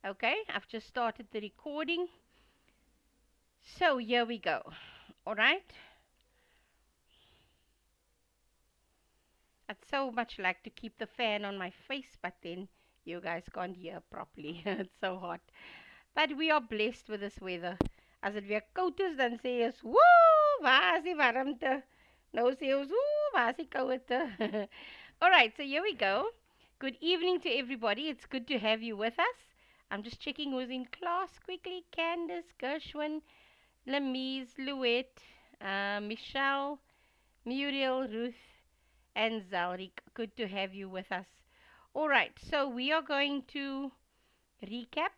Okay, I've just started the recording. So here we go. All right. I'd so much like to keep the fan on my face, but then you guys can't hear properly. It's so hot. But we are blessed with this weather. As dit weer koud is, dan sê ons, "Woe, waar is die warmte?" Nou sê ons, "Woe, waar is die kouete?" All right, so here we go. Good evening to everybody. It's good to have you with us. I'm just checking who's in class quickly. Candace, Gershwin, Lamise, Louette, Michelle, Muriel, Ruth, and Zalrik. Good to have you with us. All right, so we are going to recap.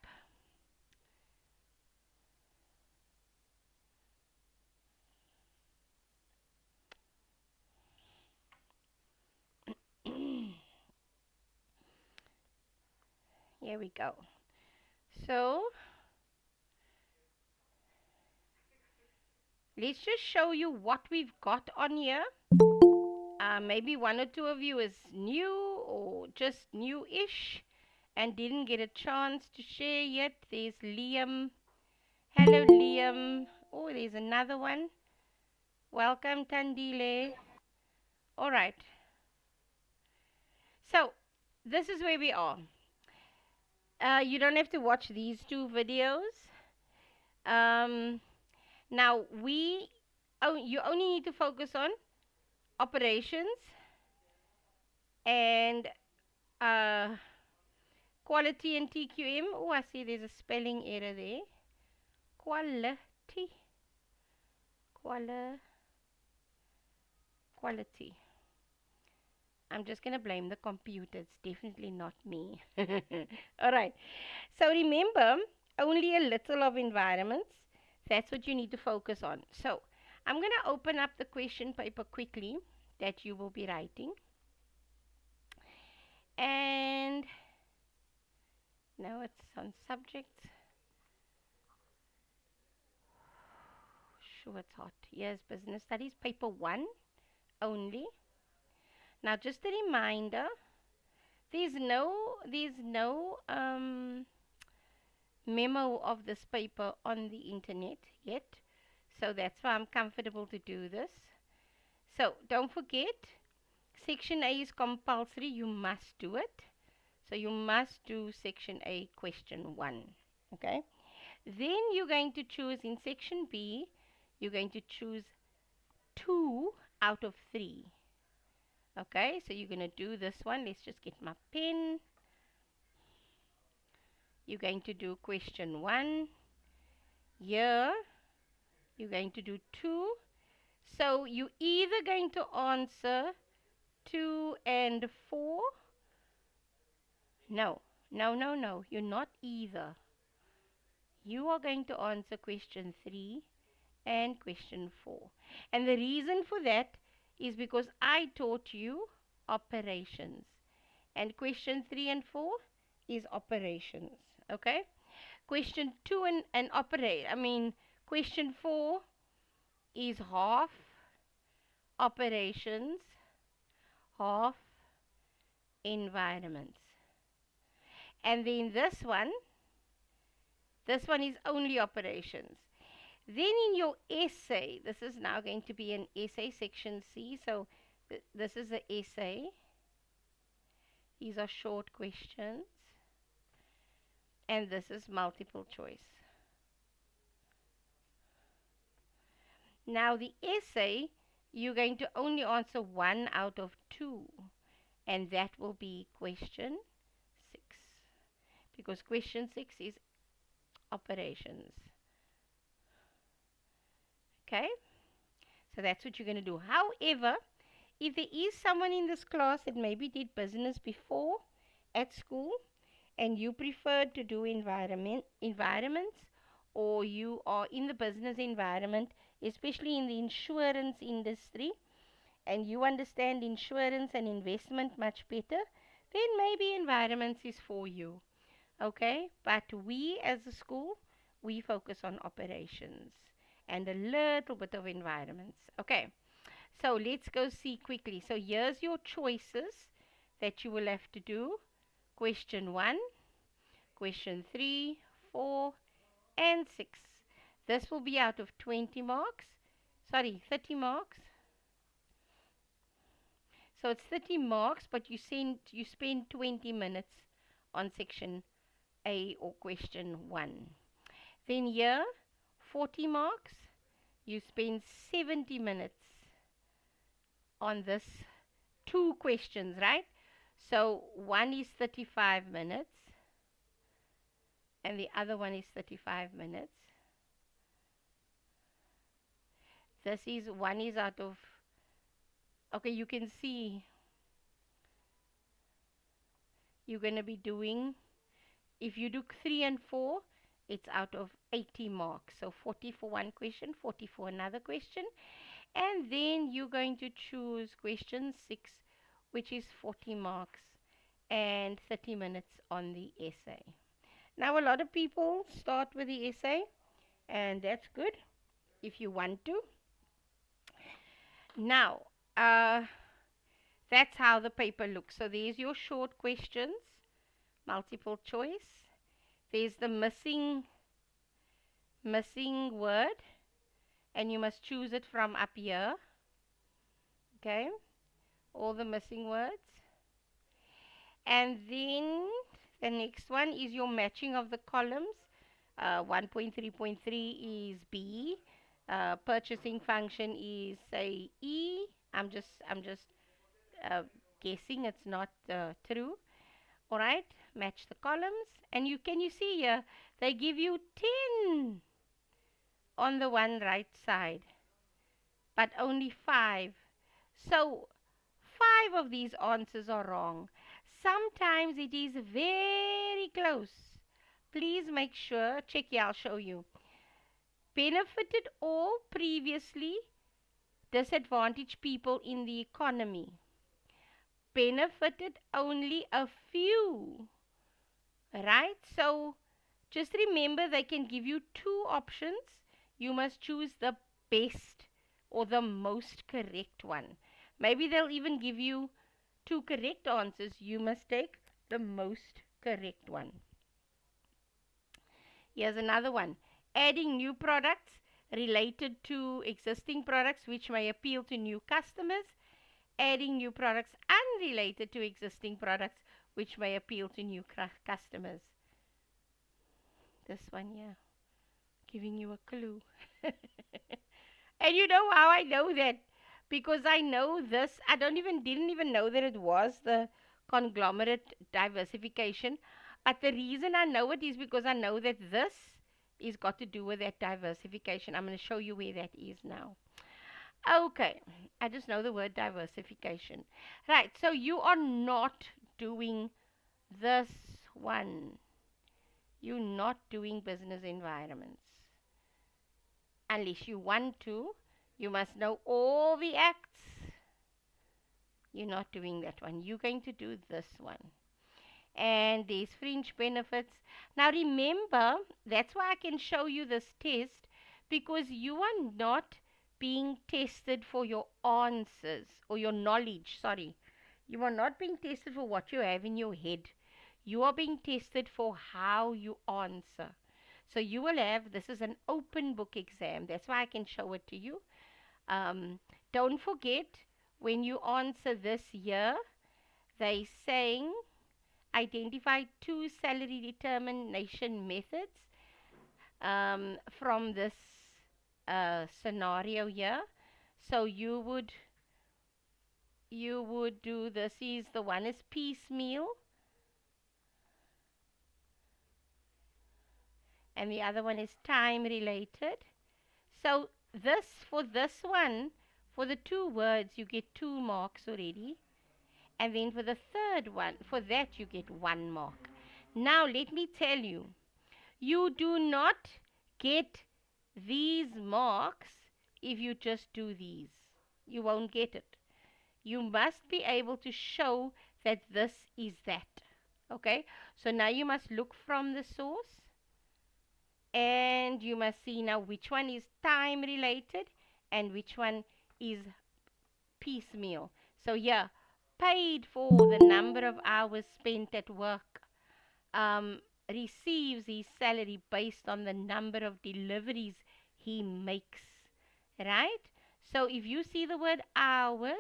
Here we go. So let's just show you what we've got on here. Maybe one or two of you is new or just new-ish and didn't get a chance to share yet. There's Liam. Hello, Liam. Oh, there's another one. Welcome, Tandile. All right. So this is where we are. You don't have to watch these two videos. Um, now you only need to focus on operations and uh, quality and TQM. Oh, I see there's a spelling error there. Quality, quali, quality. I'm just gonna blame the computer. It's definitely not me. All right. So remember, only a little of environments. That's what you need to focus on. So I'm gonna open up the question paper quickly that you will be writing. And now it's on subject. Sure, it's hot. Yes, business studies, paper one only. Now, just a reminder, there's no memo of this paper on the internet yet, so that's why I'm comfortable to do this. So don't forget, section A is compulsory. You must do it. So you must do section A, question one. Okay. Then you're going to choose in section B. You're going to choose 2 out of 3. Okay, so you're going to do this one. Let's just get my pen. You're going to do question 1. Here, you're going to do 2. So you're either going to answer 2 and 4. No, no, no, no. You're not either. You are going to answer question 3 and question 4. And the reason for that is because I taught you operations. And question 3 and 4 is operations. Okay? Question 2 and question 4 is half operations, half environments. And then this one is only operations. Then in your essay, this is now going to be an essay, section C. So this is an essay. These are short questions. And this is multiple choice. Now the essay, you're going to only answer 1 out of 2. And that will be question 6. Because question 6 is operations. Okay? So that's what you're going to do. However, if there is someone in this class that maybe did business before at school and you prefer to do environments, or you are in the business environment, especially in the insurance industry, and you understand insurance and investment much better, then maybe environments is for you. Okay? But we as a school, we focus on operations and a little bit of environments. Okay? So let's go see quickly. So here's your choices that you will have to do. Question 1, question 3, 4, and 6. This will be out of 20 marks. Sorry, 30 marks. So it's 30 marks, but you spend 20 minutes on section A or question 1. Then here, 40 marks, you spend 70 minutes on this 2 questions, right? So one is 35 minutes and the other one is 35 minutes. This is, one is out of, okay, you can see you're going to be doing, if you do 3 and 4, it's out of 80 marks. So 40 for one question, 40 for another question. And then you're going to choose question 6, which is 40 marks and 30 minutes on the essay. Now, a lot of people start with the essay, and that's good if you want to. Now, that's how the paper looks. So there's your short questions, multiple choice. There's the missing word, and you must choose it from up here. Okay, all the missing words. And then the next one is your matching of the columns. 1.3.3 is B. Purchasing function is, say, E. I'm just guessing, it's not true. All right, match the columns, and you see here they give you 10 on the one right side, but only 5. So 5 of these answers are wrong. Sometimes it is very close. Please make sure, check here, I'll show you. Benefited all previously disadvantaged people in the economy. Benefited only a few. Right? So just remember, they can give you 2 options. You must choose the best or the most correct one. Maybe they'll even give you 2 correct answers. You must take the most correct one. Here's another one. Adding new products related to existing products which may appeal to new customers. Adding new products unrelated to existing products which may appeal to new customers. This one here, giving you a clue. And you know how I know that? Because I know this. I didn't even know that it was the conglomerate diversification. But the reason I know it is because I know that this is got to do with that diversification. I'm going to show you where that is now. Okay, I just know the word diversification. Right, so you are not doing this one. You're not doing business environments. Unless you want to, you must know all the acts. You're not doing that one. You're going to do this one. And there's fringe benefits. Now remember, that's why I can show you this test, because you are not being tested for your answers or your knowledge. Sorry. You are not being tested for what you have in your head. You are being tested for how you answer. So you will have, this is an open book exam. That's why I can show it to you. Don't forget, when you answer this here, they saying identify 2 salary determination methods from this scenario here. So you would do this. Is the one is piecemeal, and the other one is time related. So this, for this one, for the 2 words, you get 2 marks already. And then for the third one, for that you get 1 mark. Now let me tell you, you do not get these marks if you just do these. You won't get it. You must be able to show that this is that. Okay? So now you must look from the source, and you must see now which one is time related and which one is piecemeal. So paid for the number of hours spent at work. receives his salary based on the number of deliveries he makes, right? So if you see the word hours,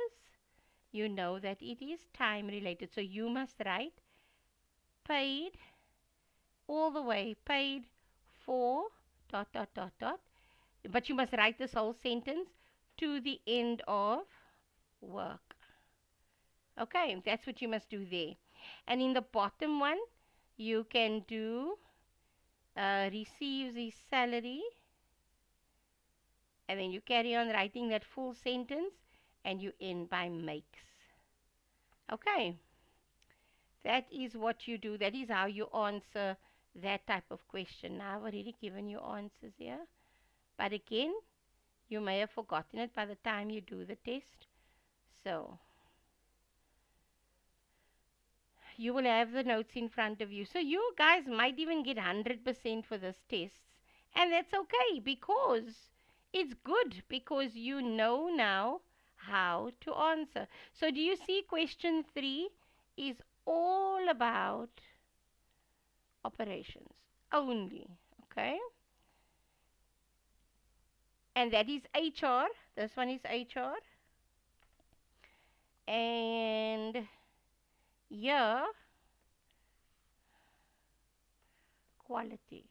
you know that it is time related. So you must write paid all the way, paid for dot dot dot dot. But you must write this whole sentence to the end of work. Okay, that's what you must do there. And in the bottom one, you can do receives his salary, and then you carry on writing that full sentence, and you end by makes. Okay, that is what you do. That is how you answer that type of question. Now, I've already given you answers here, but again, you may have forgotten it by the time you do the test. So, you will have the notes in front of you. So, you guys might even get 100% for this test. And that's okay because it's good because you know now how to answer. So, do you see question 3 is all about operations only, okay? And that is HR. This one is HR. And yeah, quality.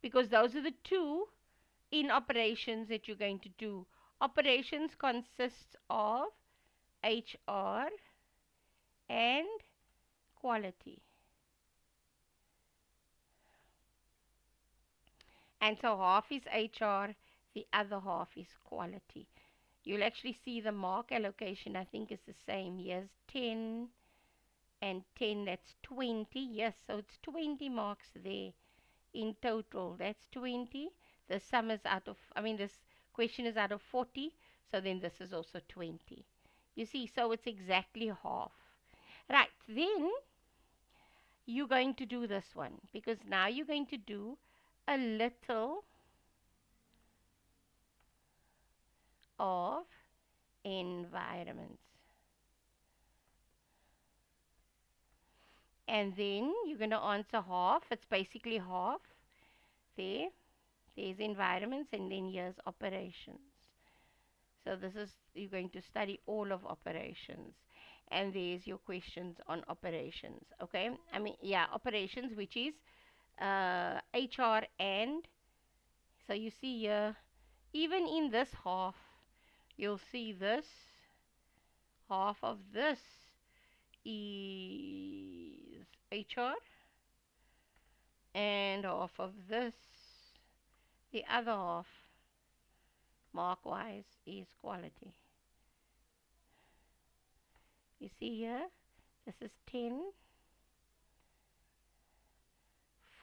Because those are the two in operations that you're going to do. Operations consists of HR and quality. And so half is HR, the other half is quality. You'll actually see the mark allocation, I think, is the same. Here's 10 and 10, that's 20. Yes, so it's 20 marks there in total. That's 20. The sum is out of, this question is out of 40, so then this is also 20. You see, so it's exactly half. Right, then you're going to do this one because now you're going to do a little of environments. And then you're going to answer half. It's basically half. There. There's environments and then here's operations. So this is, you're going to study all of operations. And there's your questions on operations. Okay? Operations, which is HR and, so you see here, even in this half, you'll see this, half of this is HR, and half of this, the other half, mark-wise, is quality. You see here, this is 10,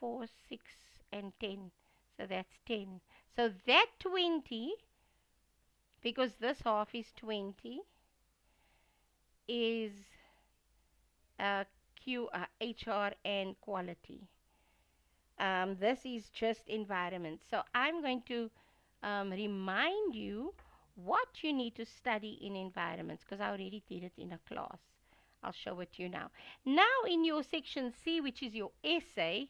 4, 6, and 10. So that's 10. So that 20, because this half is 20, is HR and quality. This is just environment. So I'm going to remind you what you need to study in environments because I already did it in a class. I'll show it to you now. Now in your section C, which is your essay,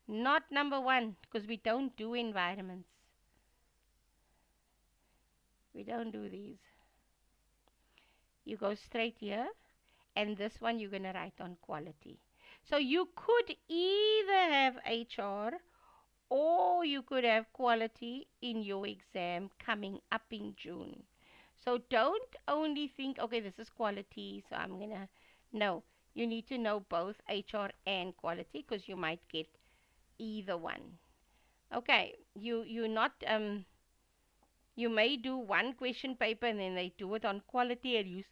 not number 1 because we don't do environments. We don't do these. You go straight here, and this one you're going to write on quality. So you could either have HR or you could have quality in your exam coming up in June. So don't only think, okay, this is quality, so I'm going to, no, you need to know both HR and quality because you might get either one. Okay, you're not, you may do one question paper and then they do it on quality and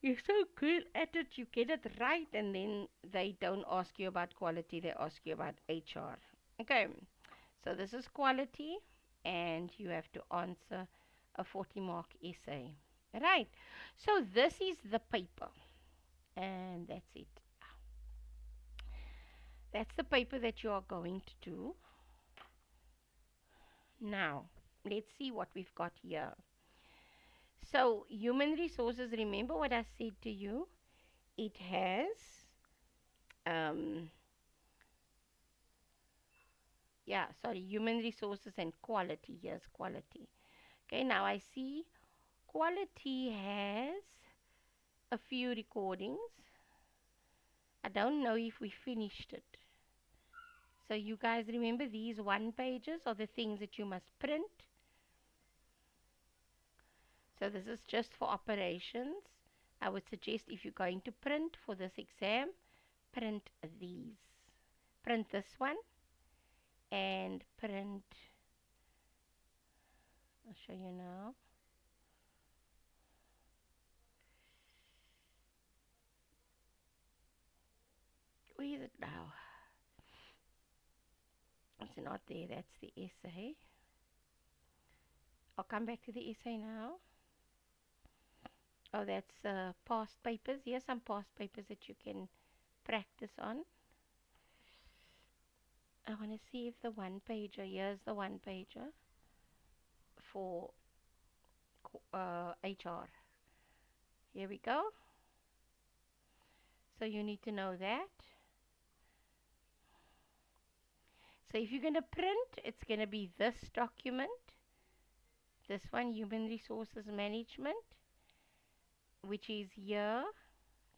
you're so good at it, you get it right, and then they don't ask you about quality, they ask you about HR. Okay, so this is quality, and you have to answer a 40-mark essay. Right, so this is the paper, and that's it. That's the paper that you are going to do. Now, let's see what we've got here. So, human resources, remember what I said to you? it has, um, yeah, sorry, human resources and quality. Here's quality. Okay, now I see quality has a few recordings. I don't know if we finished it. So you guys remember these one pages are the things that you must print. So this is just for operations. I would suggest if you're going to print for this exam, print these. Print this one and print, I'll show you now. Where is it now? It's not there, that's the essay. I'll come back to the essay now. Oh, that's past papers. Here's some past papers that you can practice on. I want to see if the one pager, here's the one pager for HR. Here we go. So you need to know that. So if you're going to print, it's going to be this document. This one, Human Resources Management, which is here.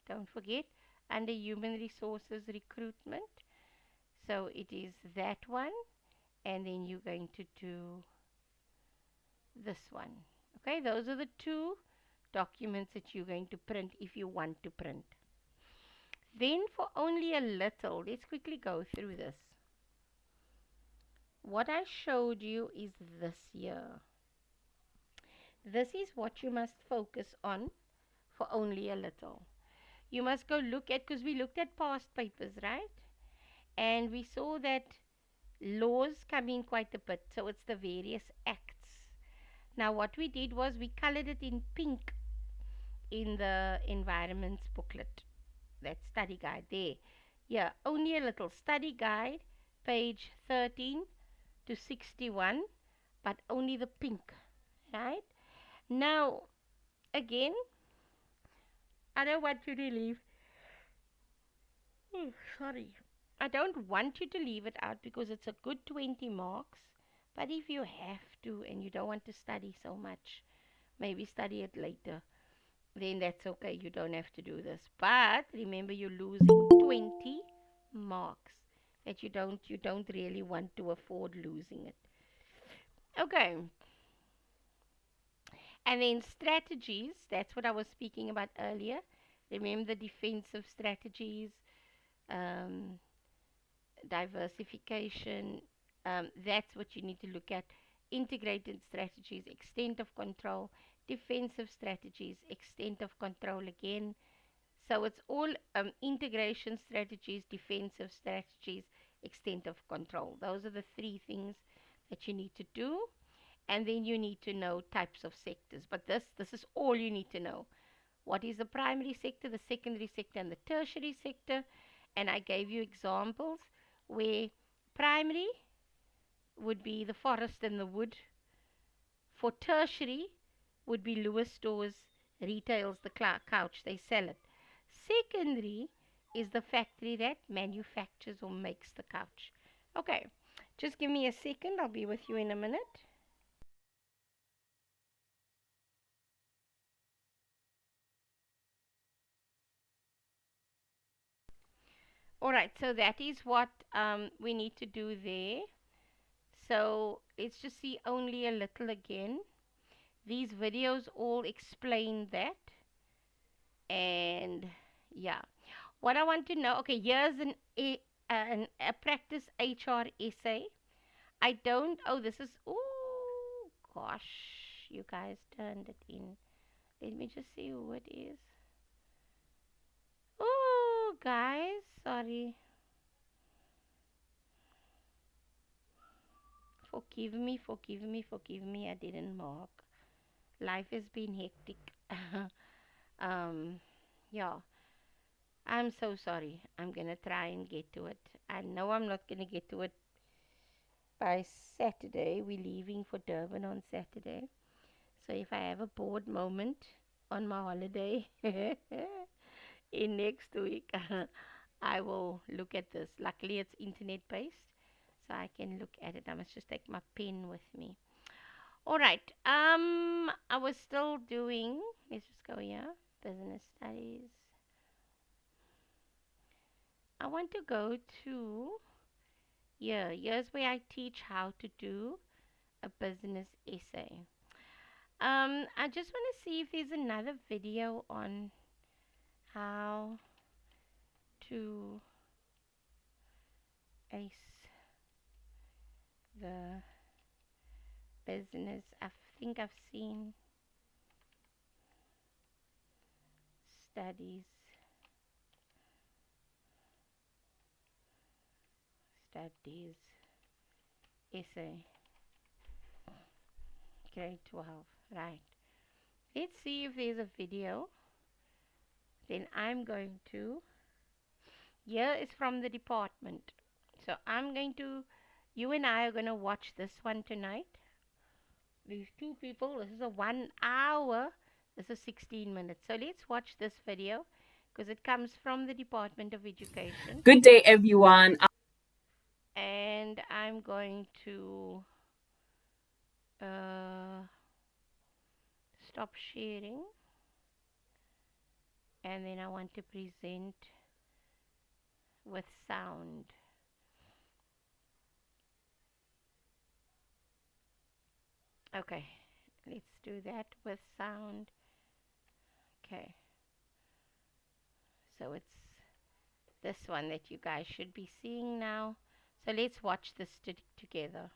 Don't forget, under Human Resources Recruitment. So it is that one. And then you're going to do this one. Okay, those are the two documents that you're going to print if you want to print. Then for only a little, let's quickly go through this. What I showed you is this here. This is what you must focus on for only a little. You must go look at, because we looked at past papers, right? And we saw that laws come in quite a bit. So it's the various acts. Now what we did was we colored it in pink in the environments booklet. That study guide there. Yeah, only a little study guide, page 13 to 61, but only the pink, right? Now, again, I don't want you to leave. Oh, sorry. I don't want you to leave it out because it's a good 20 marks. But if you have to and you don't want to study so much, maybe study it later, then that's okay. You don't have to do this. But remember, you're losing 20 marks that you don't really want to afford losing it. Okay. And then strategies, that's what I was speaking about earlier. Remember the defensive strategies, um, diversification. That's what you need to look at. Integrated strategies, extent of control, defensive strategies, extent of control again. So it's all integration strategies, defensive strategies, extent of control. Those are the three things that you need to do. And then you need to know types of sectors. But this is all you need to know. What is the primary sector, the secondary sector, and the tertiary sector? And I gave you examples where primary would be the forest and the wood. For tertiary would be Lewis Stores, retails the couch, they sell it. Secondary is the factory that manufactures or makes the couch. Okay, just give me a second, I'll be with you in a minute. Alright, so that is what we need to do there. So let's just see only a little again. These videos all explain that. And yeah, what I want to know, okay, here's a practice HR essay. I don't, oh, this is, oh gosh, you guys turned it in. Let me just see who it is. Oh, guys, sorry. Forgive me, forgive me, forgive me. I didn't mark. Life has been hectic. um, yeah. I'm so sorry. I'm gonna try and get to it. I know I'm not gonna get to it by Saturday. We're leaving for Durban on Saturday. So if I have a bored moment on my holiday, in next week. I will look at this. Luckily, it's internet based, so I can look at it. I must just take my pen with me. All right. I was still doing. Let's just go here. Business studies. I want to go to here. Here's where I teach how to do a business essay. I just want to see if there's another video on how to ace the business. I think I've seen studies, studies, essay, grade 12. Right. Let's see if there's a video. Then I'm going to. Here is from the department. So I'm going to. You and I are going to watch this one tonight. These two people. This is a 1 hour. This is 16 minutes. So let's watch this video because it comes from the Department of Education. Good day, everyone. And I'm going to stop sharing. And then I want to present with sound. Okay, let's do that with sound. Okay, so it's this one that you guys should be seeing now. So let's watch this together.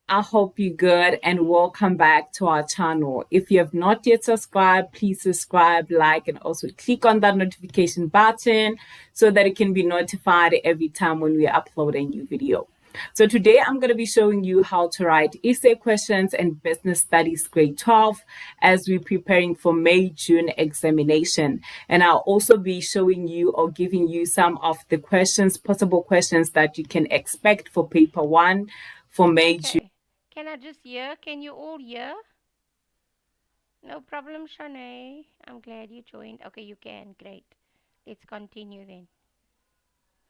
I hope you're good and welcome back to our channel. If you have not yet subscribed, please subscribe, like, and also click on that notification button so that it can be notified every time when we upload a new video. So today I'm going to be showing you how to write essay questions and business studies grade 12 as we're preparing for May-June examination. And I'll also be showing you or giving you some of the questions, possible questions that you can expect for paper 1 for May-June. Okay. Can I just hear? Can you all hear? No problem, Shanae. I'm glad you joined. Okay, you can. Great. Let's continue then.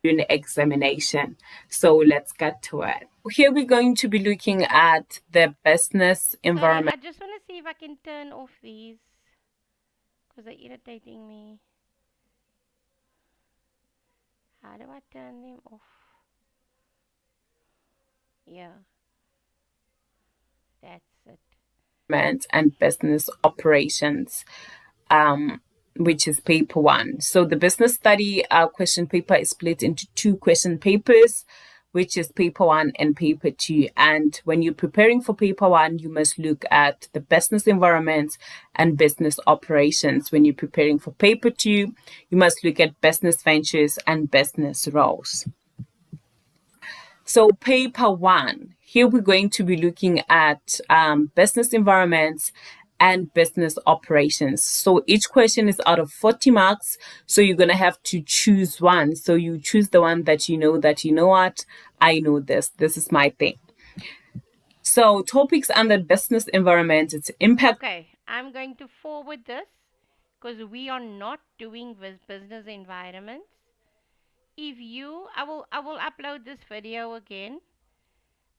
Examination. So let's get to it. Here we're going to be looking at the business environment. Sorry, I just want to see if I can turn off these because they're irritating me. How do I turn them off? Yeah, that's it. And business operations, which is paper 1. So the business study question paper is split into 2 question papers, which is paper 1 and paper 2. And when you're preparing for paper 1, you must look at the business environment and business operations. When you're preparing for paper 2, you must look at business ventures and business roles. So paper 1, here we're going to be looking at business environments and business operations. So each question is out of 40 marks. So you're going to have to choose one. So you choose the one that you know what, I know this. This is my thing. So topics under business environment, it's impact. Okay, I'm going to forward this because we are not doing with business environments. If you, I will upload this video again.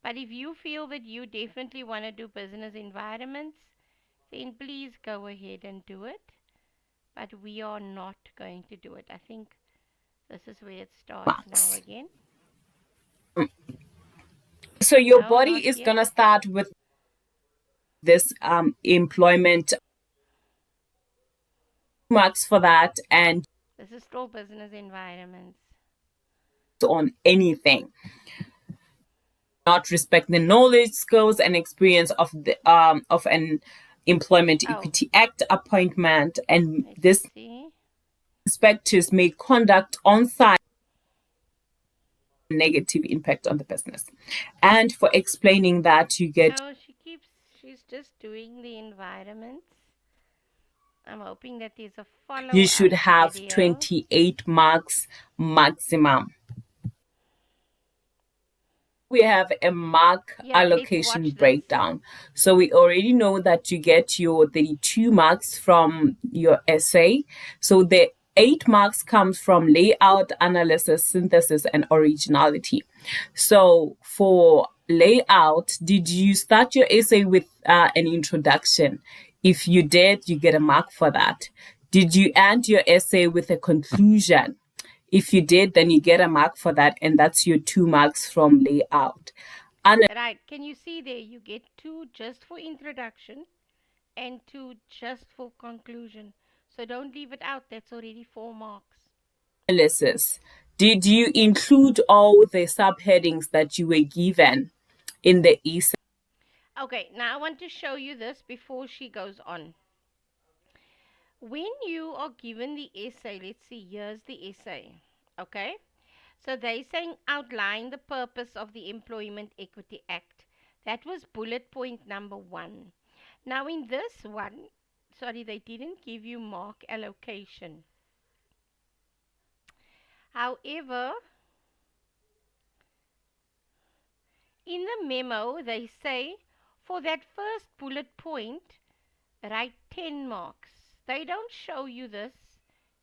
But if you feel that you definitely want to do business environments, then please go ahead and do it. But we are not going to do it. I think this is where it starts now again. So your body is going to start with this employment marks for that, and this is still business environments on anything. Not respect the knowledge, skills, and experience of the of an Employment Equity Act appointment, and this inspectors may conduct on-site negative impact on the business. And for explaining that, you get. Oh, she's just doing the environments. I'm hoping that there's a follow-up. You should have video. 28 marks maximum. We have a mark allocation breakdown. So we already know that you get your 32 marks from your essay. So the 8 marks comes from layout, analysis, synthesis, and originality. So for layout, did you start your essay with an introduction? If you did, you get a mark for that. Did you end your essay with a conclusion? If you did, then you get a mark for that, and that's your 2 marks from layout. Right, can you see there? You get 2 just for introduction and 2 just for conclusion. So don't leave it out, that's already 4 marks. Analysis. Did you include all the subheadings that you were given in the essay? Okay, now I want to show you this before she goes on. When you are given the essay, let's see, here's the essay. Okay, so they're saying outline the purpose of the Employment Equity Act. That was bullet point number 1. Now in this one, sorry, they didn't give you mark allocation. However, in the memo, they say for that first bullet point, write 10 marks. They don't show you this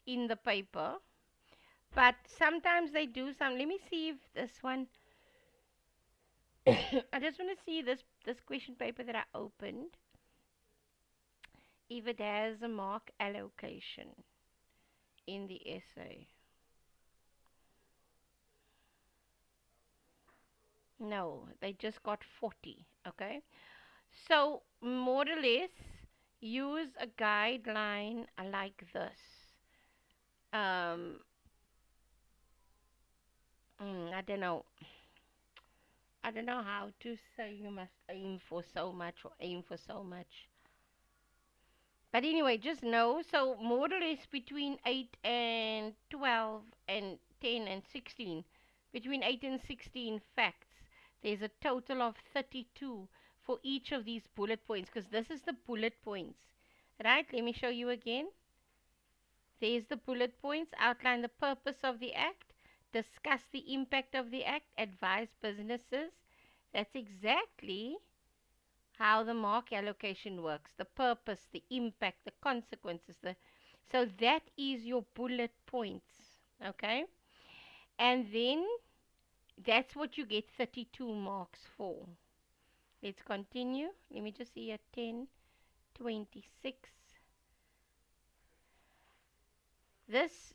in the paper, but sometimes they do some. Let me see if this one, I just want to see this question paper that I opened, if it has a mark allocation in the essay. No, they just got 40, okay? So, more or less, use a guideline like this. Um, I don't know. I don't know how to say you must aim for so much or aim for so much. But anyway, just know, so more or less between 8 and 12 and 10 and 16, between 8 and 16 facts, there's a total of 32 for each of these bullet points, because this is the bullet points, right? Let me show you again. There's the bullet points, outline the purpose of the act, discuss the impact of the act, advise businesses. That's exactly how the mark allocation works, the purpose, the impact, the consequences. So that is your bullet points, okay? And then that's what you get 32 marks for. Let's continue. Let me just see at 10, 26. This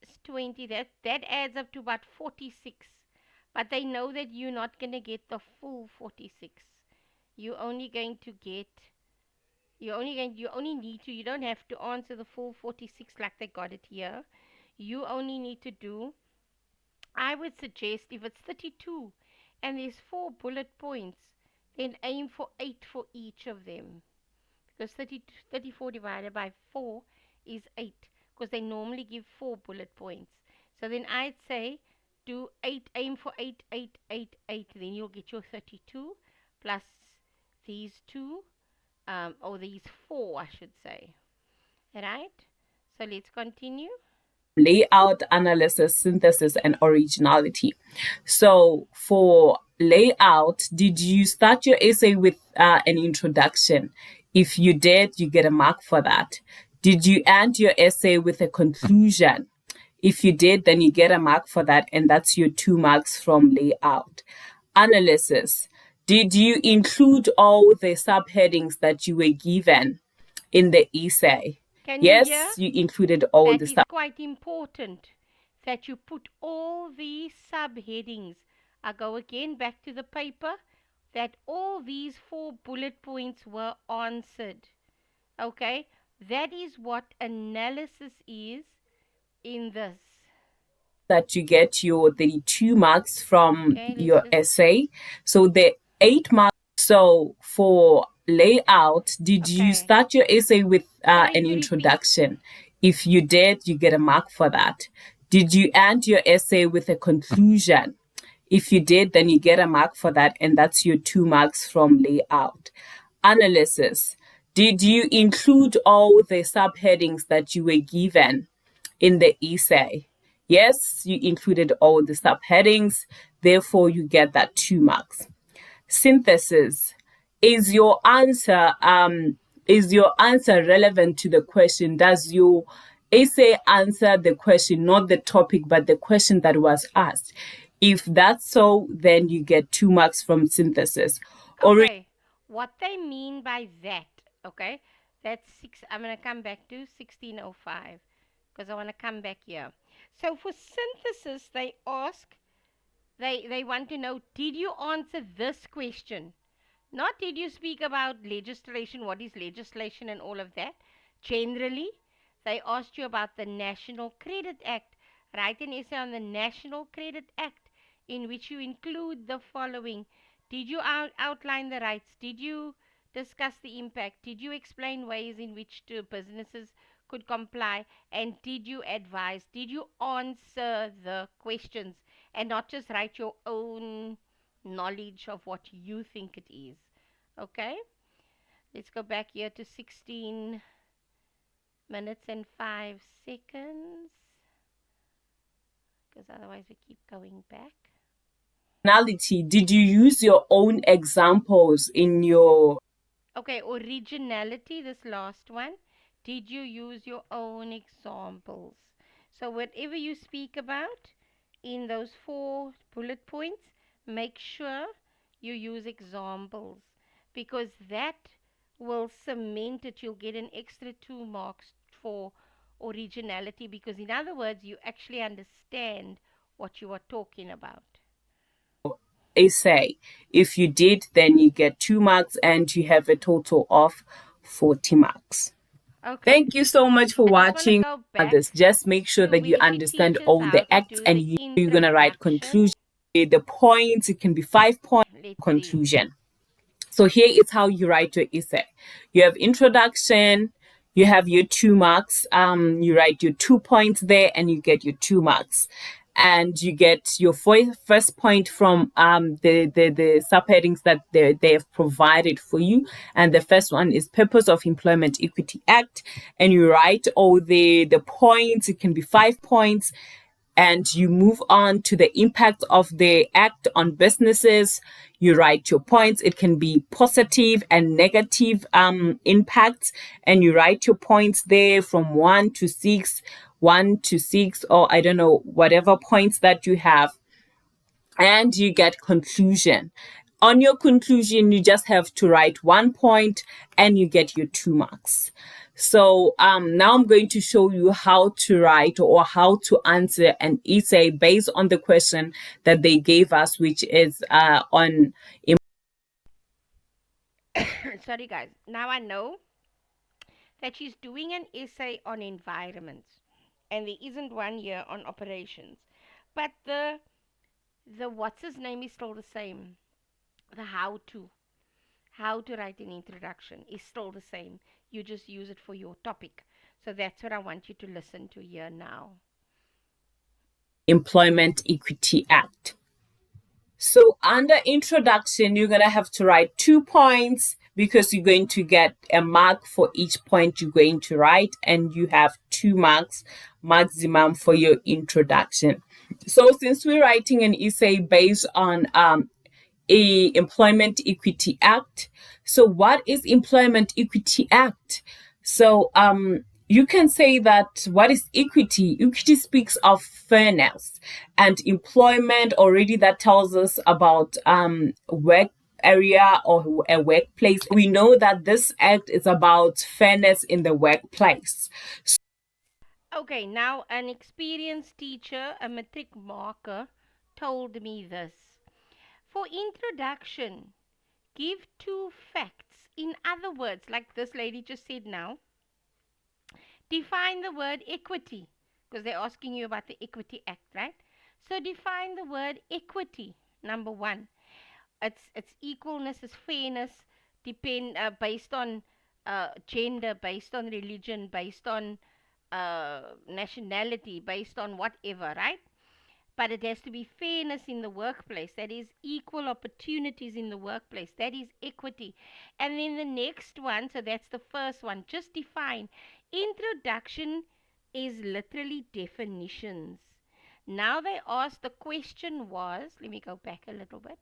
is 20. That adds up to about 46. But they know that you're not going to get the full 46. You're only going to get, you only need to, you don't have to answer the full 46 like they got it here. You only need to do, I would suggest, if it's 32 and there's 4 bullet points, then aim for 8 for each of them. Because 34 divided by 4 is 8. Because they normally give 4 bullet points. So then I'd say do 8, aim for 8, 8, 8, 8. Then you'll get your 32 plus these 2, or these 4, I should say. Right? So let's continue. Layout, analysis, synthesis, and originality. So for layout, did you start your essay with an introduction? If you did, you get a mark for that. Did you end your essay with a conclusion? If you did, then you get a mark for that, and that's your 2 marks from layout. Analysis. Did you include all the subheadings that you were given in the essay? Yes, you included all the stuff. That is quite important that you put all these subheadings. I go again back to the paper, that all these 4 bullet points were answered. Okay, that is what analysis is in this. That you get your 32 marks from your essay. So the 8 marks. So for layout, did you start your essay with an introduction? If you did, you get a mark for that. Did you end your essay with a conclusion? If you did, then you get a mark for that, and that's your 2 marks from layout. Analysis. Did you include all the subheadings that you were given in the essay? Yes, you included all the subheadings, therefore you get that 2 marks. Synthesis. Is your answer relevant to the question? Does your essay answer the question, not the topic, but the question that was asked. If that's so, then you get 2 marks from synthesis. Okay, what they mean by that, okay, that's six. I'm going to come back to 1605 because I want to come back here. So for synthesis, they ask, they want to know, did you answer this question? Not did you speak about legislation, what is legislation and all of that. Generally, they asked you about the National Credit Act. Write an essay on the National Credit Act in which you include the following. Did you outline the rights? Did you discuss the impact? Did you explain ways in which businesses could comply? And did you advise? Did you answer the questions and not just write your own knowledge of what you think it is? Okay, let's go back here to 16 minutes and 5 seconds because otherwise we keep going back. Did you use your own examples in your... Okay, originality, this last one. Did you use your own examples? So whatever you speak about in those 4 bullet points, make sure you use examples because that will cement it. You'll get an extra 2 marks for originality because, in other words, you actually understand what you are talking about. essay. If you did, then you get 2 marks and you have a total of 40 marks. Okay. Thank you so much for watching this. Just make sure that you understand all the acts and you're going to write conclusion. The points, it can be 5 points conclusion. So here is how you write your essay. You have introduction, you have your 2 marks, you write your 2 points there and you get your 2 marks. And you get your first point from the subheadings that they have provided for you. And the first one is Purpose of Employment Equity Act. And you write all the points. It can be 5 points. And you move on to the impact of the act on businesses. You write your points. It can be positive and negative impacts. And you write your points there from 1 to 6. 1 to 6, or I don't know, whatever points that you have, and you get conclusion. On your conclusion, you just have to write 1 point and you get your 2 marks. So now I'm going to show you how to write or how to answer an essay based on the question that they gave us, which is on... Sorry guys, now I know that she's doing an essay on environment and there isn't one here on operations, but the what's his name is still the same. The how to write an introduction is still the same. You just use it for your topic. So that's what I want you to listen to here now. Employment Equity Act. So under introduction, you're going to have to write 2 points because you're going to get a mark for each point you're going to write, and you have 2 marks maximum for your introduction. So since we're writing an essay based on a Employment Equity Act, so what is Employment Equity Act? So you can say that what is equity? Equity speaks of fairness, and employment already that tells us about work area or a workplace. We know that this act is about fairness in the workplace. Okay, now an experienced teacher, a matric marker, told me this. For introduction, give 2 facts. In other words, like this lady just said now, define the word equity because they're asking you about the Equity Act, right? So define the word equity. Number 1, it's equalness, is fairness, based on gender, based on religion, based on nationality, based on whatever, right? But it has to be fairness in the workplace. That is equal opportunities in the workplace. That is equity. And then the next one, so that's the first one, just define. Introduction is literally definitions. Now they asked, the question was, let me go back a little bit.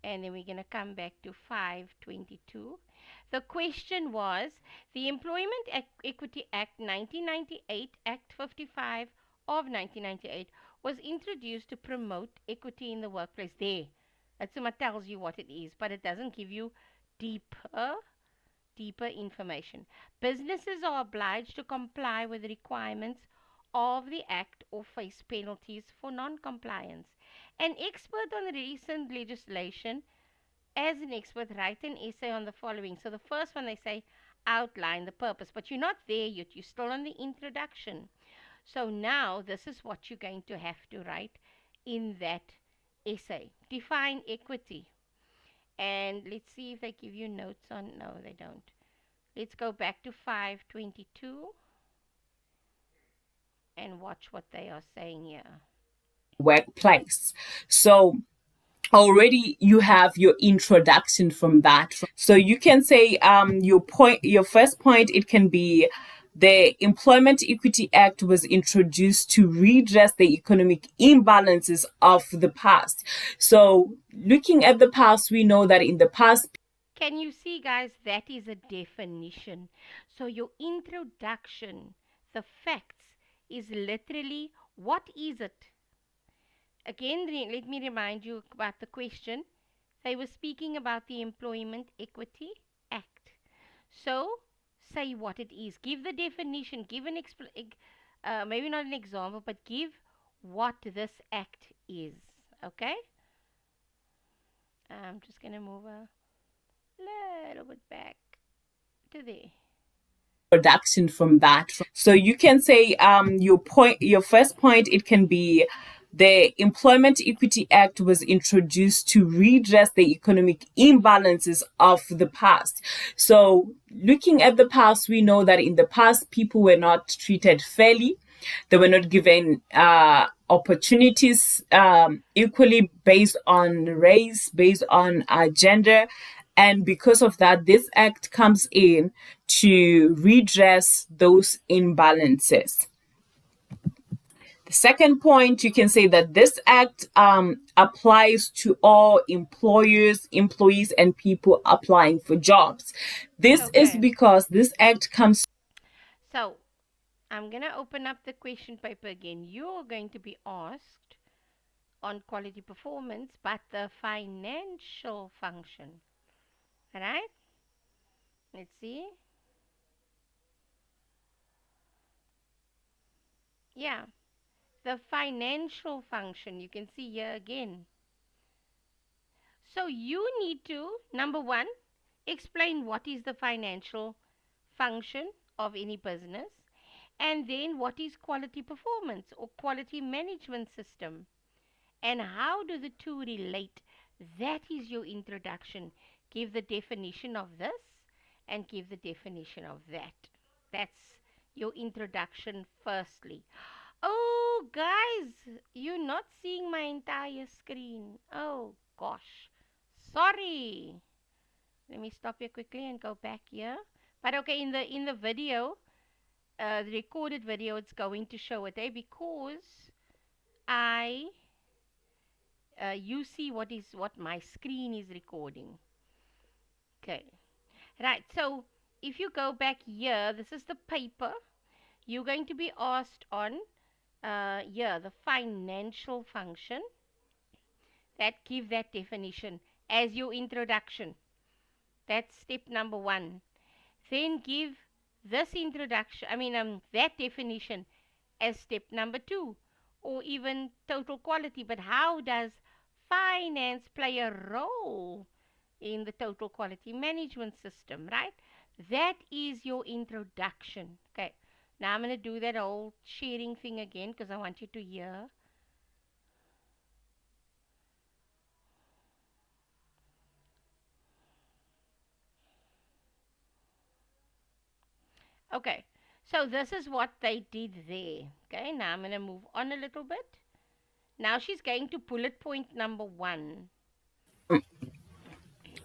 And then we're going to come back to 522. The question was the Employment Equity Act 1998, Act 55 of 1998, was introduced to promote equity in the workplace. There, Atsuma tells you what it is, but it doesn't give you deeper information. Businesses are obliged to comply with the requirements of the Act or face penalties for non compliance. An expert on the recent legislation, as an expert, write an essay on the following. So, the first one they say outline the purpose, but you're not there yet, you're still on the introduction. So, now this is what you're going to have to write in that essay. Define equity. And let's see if they give you notes on. No, they don't. Let's go back to 522 and watch what they are saying here. Workplace. So already you have your introduction from that. So you can say your first point, it can be the Employment Equity Act was introduced to redress the economic imbalances of the past. So looking at the past, we know that in the past. Can you see, guys, that is a definition. So your introduction, the facts, is literally what is it? Again, let me remind you about the question. They were speaking about the Employment Equity Act. So say what it is. Give the definition. Give an maybe not an example, but give what this act is. Okay? I'm just going to move a little bit back to there. Production from that. So you can say your first point, it can be the Employment Equity Act was introduced to redress the economic imbalances of the past. So looking at the past, we know that in the past, people were not treated fairly. They were not given opportunities equally based on race, based on gender. And because of that, this act comes in to redress those imbalances. The second point, you can say that this act applies to all employers, employees, and people applying for jobs. This is because this act comes. So, I'm going to open up the question paper again. You're going to be asked on quality performance, but the financial function. Alright? Let's see. Yeah. The financial function. You can see here again. So you need to, number one, explain what is the financial function of any business, and then what is quality performance or quality management system, and how do the two relate. That is your introduction. Give the definition of this and give the definition of that. That's your introduction firstly. Oh, guys, you're not seeing my entire screen. Oh, gosh. Sorry. Let me stop here quickly and go back here. But okay, in the video, the recorded video, it's going to show it, because you see what my screen is recording. Okay. Right. So if you go back here, this is the paper. You're going to be asked on here the financial function. That give that definition as your introduction. That's step number one. Then give this introduction, that definition as step number two, or even total quality. But how does finance play a role in the total quality management system, right? That is your introduction. Okay, now I'm going to do that old sharing thing again because I want you to hear. Okay, so this is what they did there. Okay, now I'm going to move on a little bit. Now she's going to bullet point number one.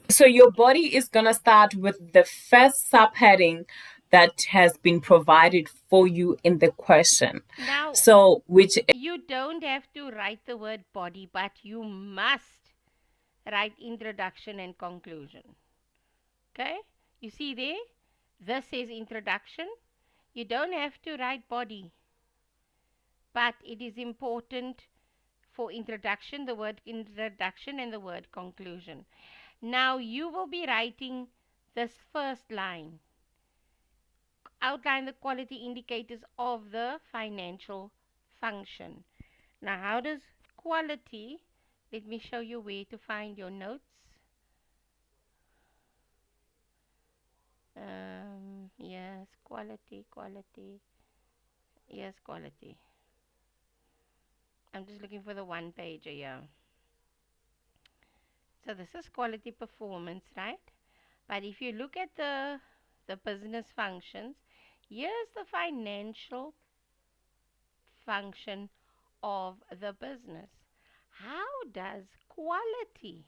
So your body is going to start with the first subheading that has been provided for you in the question. Now, so which you don't have to write the word body, but you must write introduction and conclusion. Okay, you see there, this says introduction. You don't have to write body, but it is important for introduction, the word introduction and the word conclusion. Now you will be writing this first line. Outline the quality indicators of the financial function. Now, how does quality, let me show you where to find your notes. Yes, quality, quality. Yes, quality. I'm just looking for the one page here. So this is quality performance, right? But if you look at the business functions, here's the financial function of the business. How does quality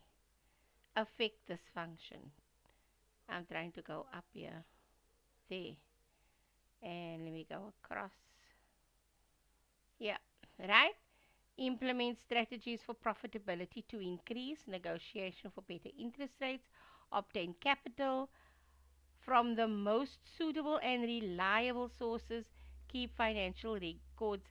affect this function? I'm trying to go up here, there, and let me go across. Yeah, right? Implement strategies for profitability to increase, negotiation for better interest rates, obtain capital from the most suitable and reliable sources, keep financial records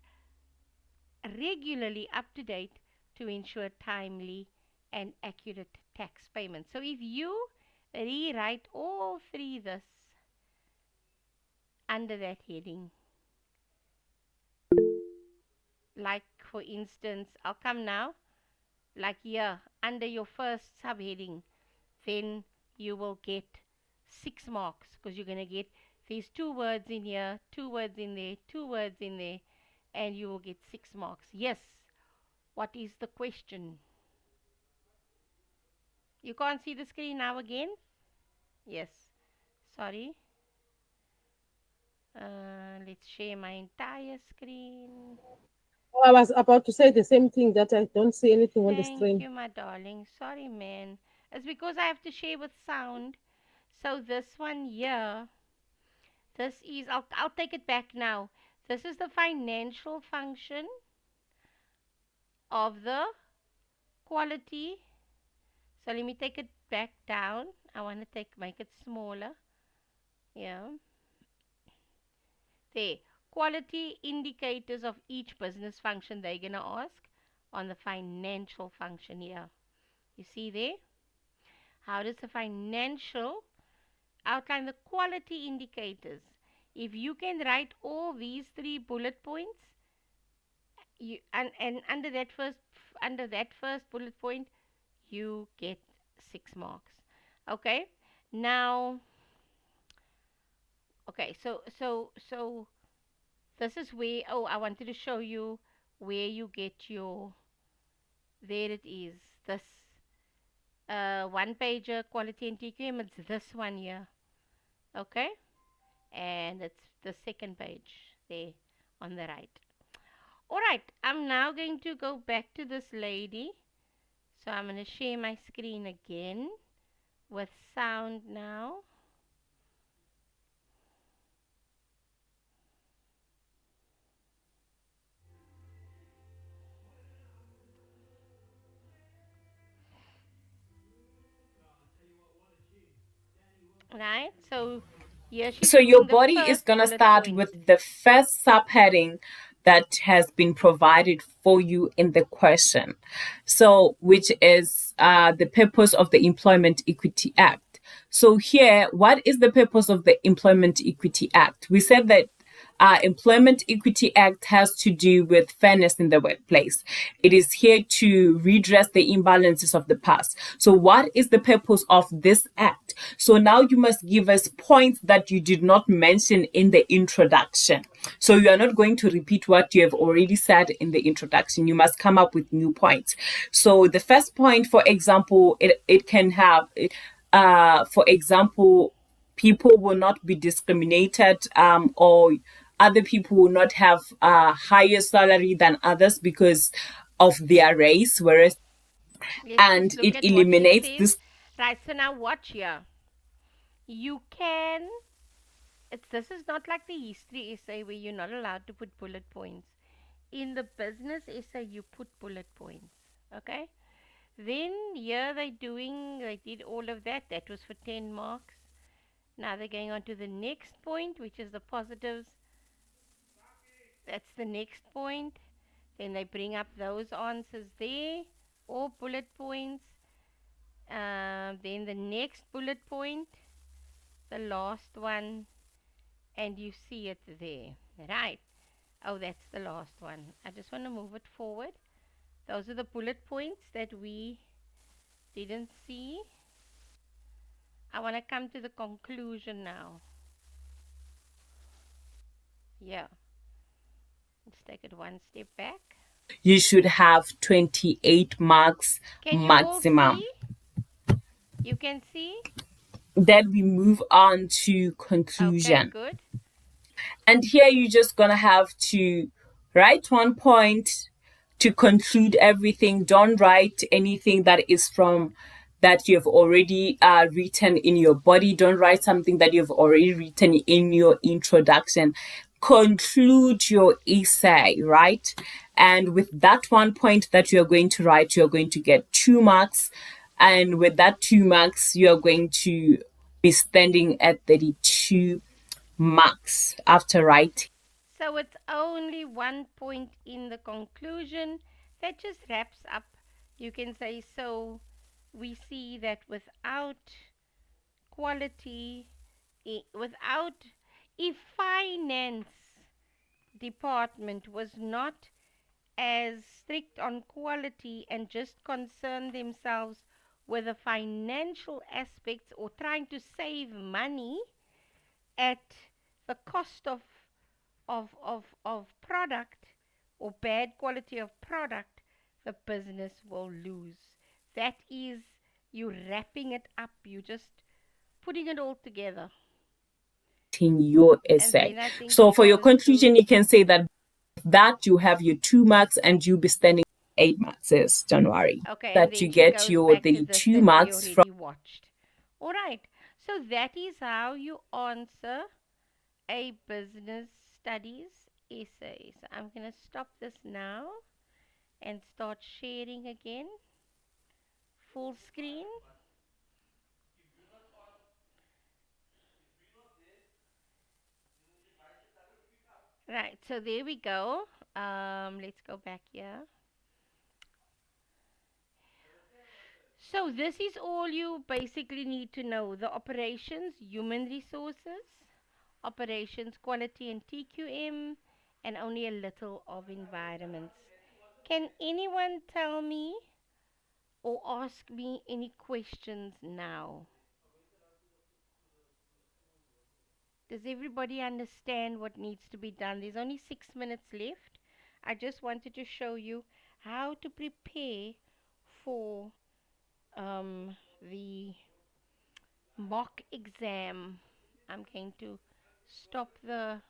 regularly up to date to ensure timely and accurate tax payments. So if you rewrite all three this under that heading, like for instance, I'll come now, like here under your first subheading, then you will get 6 marks because you're going to get these 2 words in here, 2 words in there, 2 words in there, and you will get 6 marks. Yes, what is the question? You can't see the screen now again? Yes, sorry. Let's share my entire screen. Oh, I was about to say the same thing that I don't see anything on the Thank screen. you, my darling. Sorry, man. It's because I have to share with sound. So this one here, this is, I'll take it back now. This is the financial function of the quality. So let me take it back down. I want to make it smaller. Yeah. There. Quality indicators of each business function they're going to ask on the financial function here. You see there? How does the financial outline the quality indicators? If you can write all these 3 bullet points, and under that first bullet point, you get 6 marks. Okay. Now, okay. So this is where. Oh, I wanted to show you where you get your. There it is. This one pager quality and TQM. It's this one here. Okay. And it's the second page there on the right. Alright, I'm now going to go back to this lady. So I'm going to share my screen again with sound now. Right, so here she's So your putting the body is first going to bullet start point. with the first subheading that has been provided for you in the question. So, which is the purpose of the Employment Equity Act. So here, what is the purpose of the Employment Equity Act? We said that Employment Equity Act has to do with fairness in the workplace. It is here to redress the imbalances of the past. So what is the purpose of this act? So now you must give us points that you did not mention in the introduction. So you are not going to repeat what you have already said in the introduction. You must come up with new points. So the first point, for example, it can have, for example, people will not be discriminated, or other people will not have a higher salary than others because of their race, whereas, Let's and just look it at what she eliminates says. this. Right, so now watch here. You can, this is not like the history essay where you're not allowed to put bullet points. In the business essay, you put bullet points. Okay? Then here they did all of that. That was for 10 marks. Now they're going on to the next point, which is the positives. That's the next point. Then they bring up those answers there, or bullet points. Then the next bullet point, the last one, and you see it there. Right. Oh, that's the last one. I just want to move it forward. Those are the bullet points that we didn't see. I want to come to the conclusion now. Yeah. Let's take it one step back. You should have 28 marks Can you all maximum. see? You can see? Then we move on to conclusion. Okay, good. And here you're just gonna have to write one point to conclude everything. Don't write anything that is from that you have already written in your body. Don't write something that you've already written in your introduction. Conclude your essay, right? And with that one point that you're going to write, you're going to get 2 marks. And with that 2 marks, you're going to be standing at 32 marks after writing. So it's only 1 point in the conclusion. That just wraps up. You can say, so we see that without quality, without, if finance department was not as strict on quality and just concern themselves with the financial aspects or trying to save money at the cost of product or bad quality of product, the business will lose. That is you wrapping it up, you just putting it all together. In your essay. So for your conclusion, you can say that you have your 2 marks and you'll be standing 8 marks. Yes, don't worry. Okay, that you get your 32 marks from. Watched. All right. So that is how you answer a business studies essay. So I'm going to stop this now and start sharing again. Full screen. Right, so there we go. Let's go back here. So this is all you basically need to know. The operations, human resources, operations, quality and TQM, and only a little of environments. Can anyone tell me or ask me any questions now? Does everybody understand what needs to be done? There's only 6 minutes left. I just wanted to show you how to prepare for the mock exam. I'm going to stop the